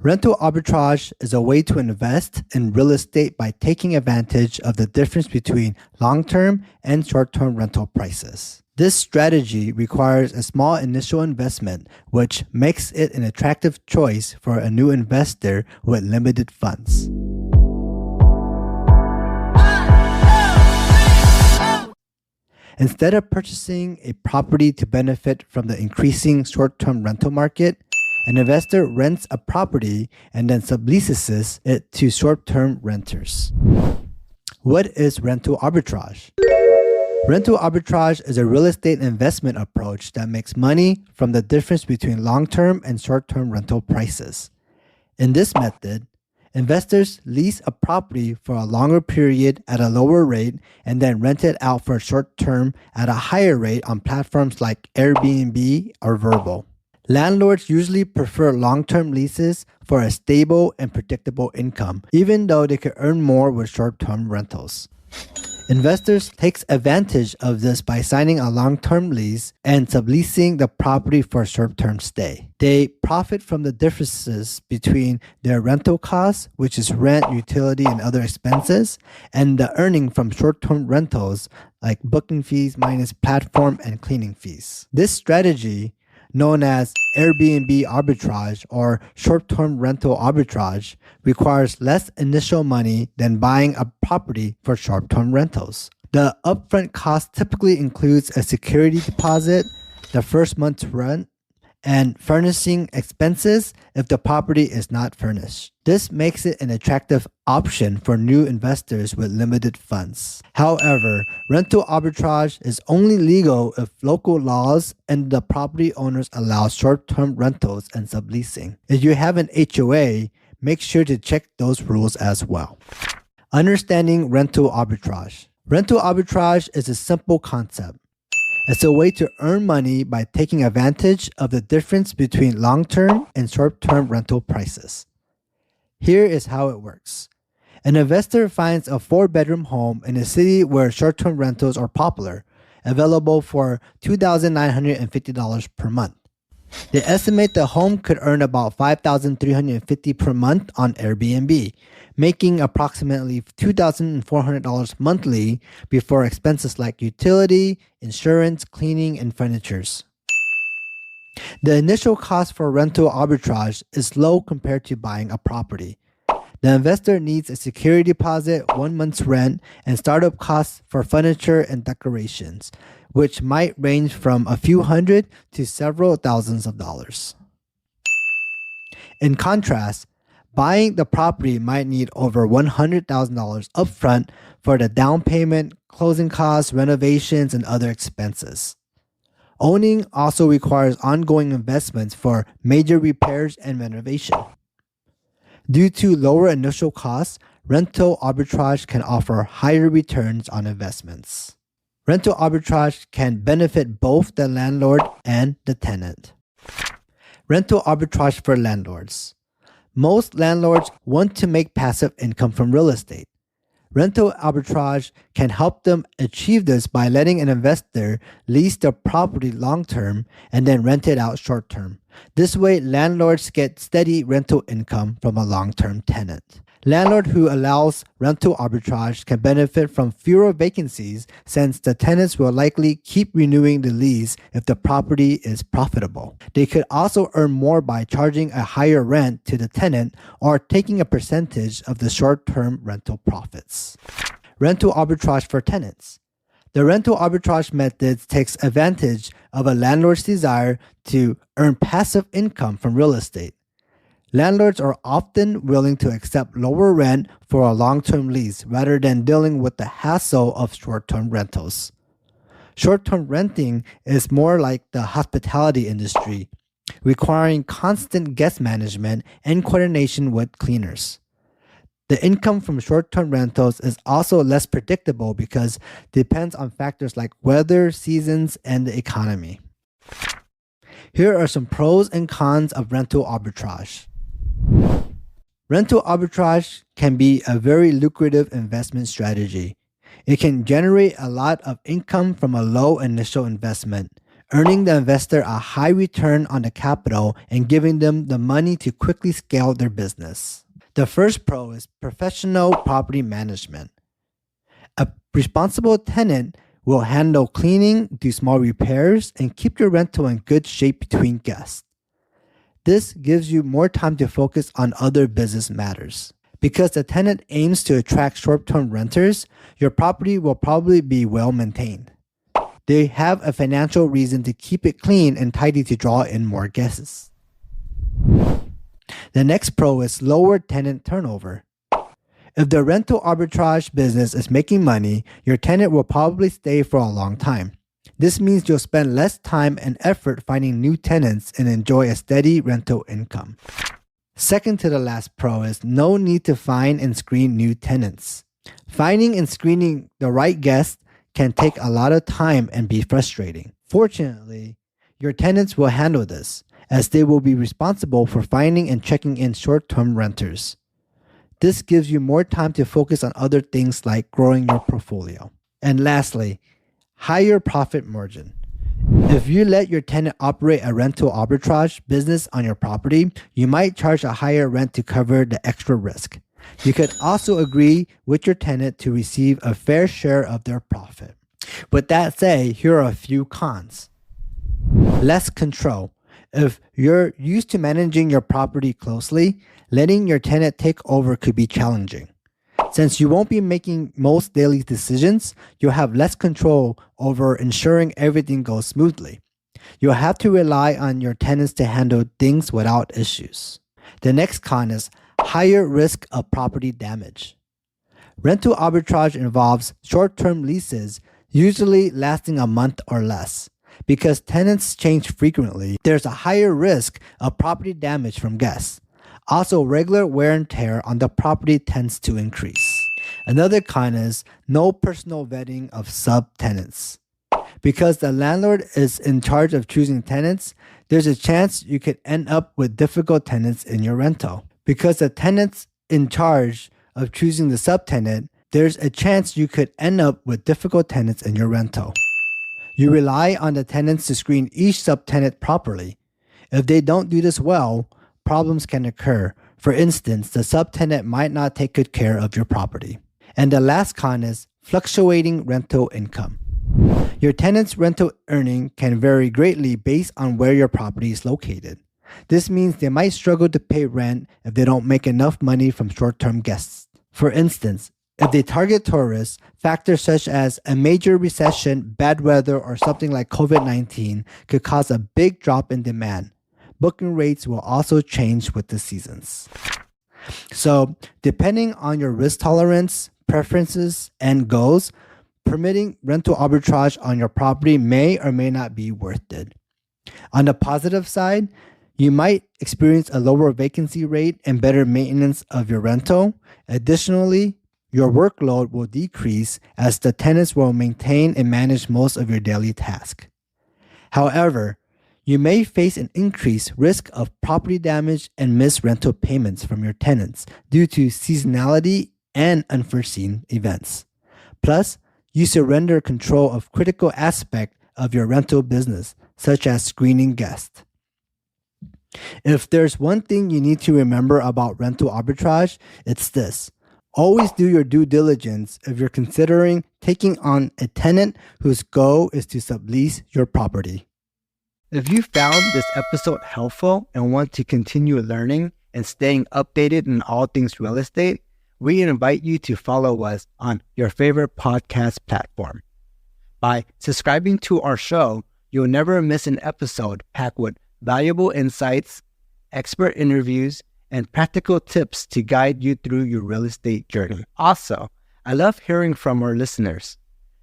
Rental arbitrage is a way to invest in real estate by taking advantage of the difference between long-term and short-term rental prices. This strategy requires a small initial investment, which makes it an attractive choice for a new investor with limited funds. Instead of purchasing a property to benefit from the increasing short-term rental market, an investor rents a property and then subleases it to short-term renters. What is rental arbitrage? Rental arbitrage is a real estate investment approach that makes money from the difference between long-term and short-term rental prices. In this method, investors lease a property for a longer period at a lower rate and then rent it out for a short term at a higher rate on platforms like Airbnb or Vrbo. Landlords usually prefer long-term leases for a stable and predictable income, even though they could earn more with short-term rentals. Investors take advantage of this by signing a long-term lease and subleasing the property for a short-term stay. They profit from the differences between their rental costs, which is rent, utility, and other expenses, and the earning from short-term rentals like booking fees minus platform and cleaning fees. This strategy, known as Airbnb arbitrage or short-term rental arbitrage, requires less initial money than buying a property for short-term rentals. The upfront cost typically includes a security deposit, the first month's rent, and furnishing expenses if the property is not furnished. This makes it an attractive option for new investors with limited funds. However, rental arbitrage is only legal if local laws and the property owners allow short-term rentals and subleasing. If you have an HOA, make sure to check those rules as well. Understanding rental arbitrage. Rental arbitrage is a simple concept. It's a way to earn money by taking advantage of the difference between long-term and short-term rental prices. Here is how it works. An investor finds a 4-bedroom home in a city where short-term rentals are popular, available for $2,950 per month. They estimate the home could earn about $5,350 per month on Airbnb, making approximately $2,400 monthly before expenses like utility, insurance, cleaning, and furnitures. The initial cost for rental arbitrage is low compared to buying a property. The investor needs a security deposit, 1 month's rent, and startup costs for furniture and decorations, which might range from a few hundred to several thousands of dollars. In contrast, buying the property might need over $100,000 upfront for the down payment, closing costs, renovations, and other expenses. Owning also requires ongoing investments for major repairs and renovation. Due to lower initial costs, rental arbitrage can offer higher returns on investments. Rental arbitrage can benefit both the landlord and the tenant. Rental arbitrage for landlords. Most landlords want to make passive income from real estate. Rental arbitrage can help them achieve this by letting an investor lease their property long-term and then rent it out short-term. This way, landlords get steady rental income from a long-term tenant. Landlord who allows rental arbitrage can benefit from fewer vacancies since the tenants will likely keep renewing the lease if the property is profitable. They could also earn more by charging a higher rent to the tenant or taking a percentage of the short-term rental profits. Rental arbitrage for tenants. The rental arbitrage method takes advantage of a landlord's desire to earn passive income from real estate. Landlords are often willing to accept lower rent for a long-term lease rather than dealing with the hassle of short-term rentals. Short-term renting is more like the hospitality industry, requiring constant guest management and coordination with cleaners. The income from short-term rentals is also less predictable because it depends on factors like weather, seasons, and the economy. Here are some pros and cons of rental arbitrage. Rental arbitrage can be a very lucrative investment strategy. It can generate a lot of income from a low initial investment, earning the investor a high return on the capital and giving them the money to quickly scale their business. The first pro is professional property management. A responsible tenant will handle cleaning, do small repairs, and keep your rental in good shape between guests. This gives you more time to focus on other business matters. Because the tenant aims to attract short-term renters, your property will probably be well maintained. They have a financial reason to keep it clean and tidy to draw in more guests. The next pro is lower tenant turnover. If the rental arbitrage business is making money, your tenant will probably stay for a long time. This means you'll spend less time and effort finding new tenants and enjoy a steady rental income. Second to the last pro is no need to find and screen new tenants. Finding and screening the right guests can take a lot of time and be frustrating. Fortunately, your tenants will handle this, as they will be responsible for finding and checking in short-term renters. This gives you more time to focus on other things like growing your portfolio. And lastly, higher profit margin. If you let your tenant operate a rental arbitrage business on your property, you might charge a higher rent to cover the extra risk. You could also agree with your tenant to receive a fair share of their profit. With that said, here are a few cons. Less control. If you're used to managing your property closely, letting your tenant take over could be challenging. Since you won't be making most daily decisions, you'll have less control over ensuring everything goes smoothly. You'll have to rely on your tenants to handle things without issues. The next con is higher risk of property damage. Rental arbitrage involves short-term leases, usually lasting a month or less. Because tenants change frequently, there's a higher risk of property damage from guests. Also, regular wear and tear on the property tends to increase. Another con is no personal vetting of subtenants. Because the landlord is in charge of choosing tenants, there's a chance you could end up with difficult tenants in your rental. Because the tenant's in charge of choosing the subtenant, there's a chance you could end up with difficult tenants in your rental. You rely on the tenants to screen each subtenant properly. If they don't do this well, problems can occur. For instance, the subtenant might not take good care of your property. And the last con is fluctuating rental income. Your tenant's rental earning can vary greatly based on where your property is located. This means they might struggle to pay rent if they don't make enough money from short-term guests. For instance, if they target tourists, factors such as a major recession, bad weather, or something like COVID-19 could cause a big drop in demand. Booking rates will also change with the seasons. So, depending on your risk tolerance, preferences, and goals, permitting rental arbitrage on your property may or may not be worth it. On the positive side, you might experience a lower vacancy rate and better maintenance of your rental. Additionally, your workload will decrease as the tenants will maintain and manage most of your daily tasks. However, you may face an increased risk of property damage and missed rental payments from your tenants due to seasonality and unforeseen events. Plus, you surrender control of critical aspects of your rental business, such as screening guests. If there's one thing you need to remember about rental arbitrage, it's this. Always do your due diligence if you're considering taking on a tenant whose goal is to sublease your property. If you found this episode helpful and want to continue learning and staying updated on all things real estate, we invite you to follow us on your favorite podcast platform. By subscribing to our show, you'll never miss an episode packed with valuable insights, expert interviews, and practical tips to guide you through your real estate journey. Also, I love hearing from our listeners.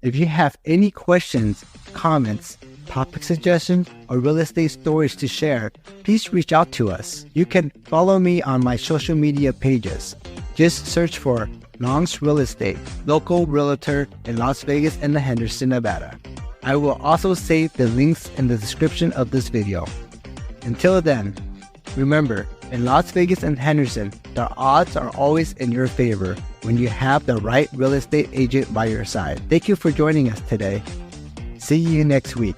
If you have any questions, comments, topic suggestions, or real estate stories to share, please reach out to us. You can follow me on my social media pages. Just search for Longs Real Estate, local realtor in Las Vegas and Henderson, Nevada. I will also save the links in the description of this video. Until then, remember, in Las Vegas and Henderson, the odds are always in your favor when you have the right real estate agent by your side. Thank you for joining us today. See you next week.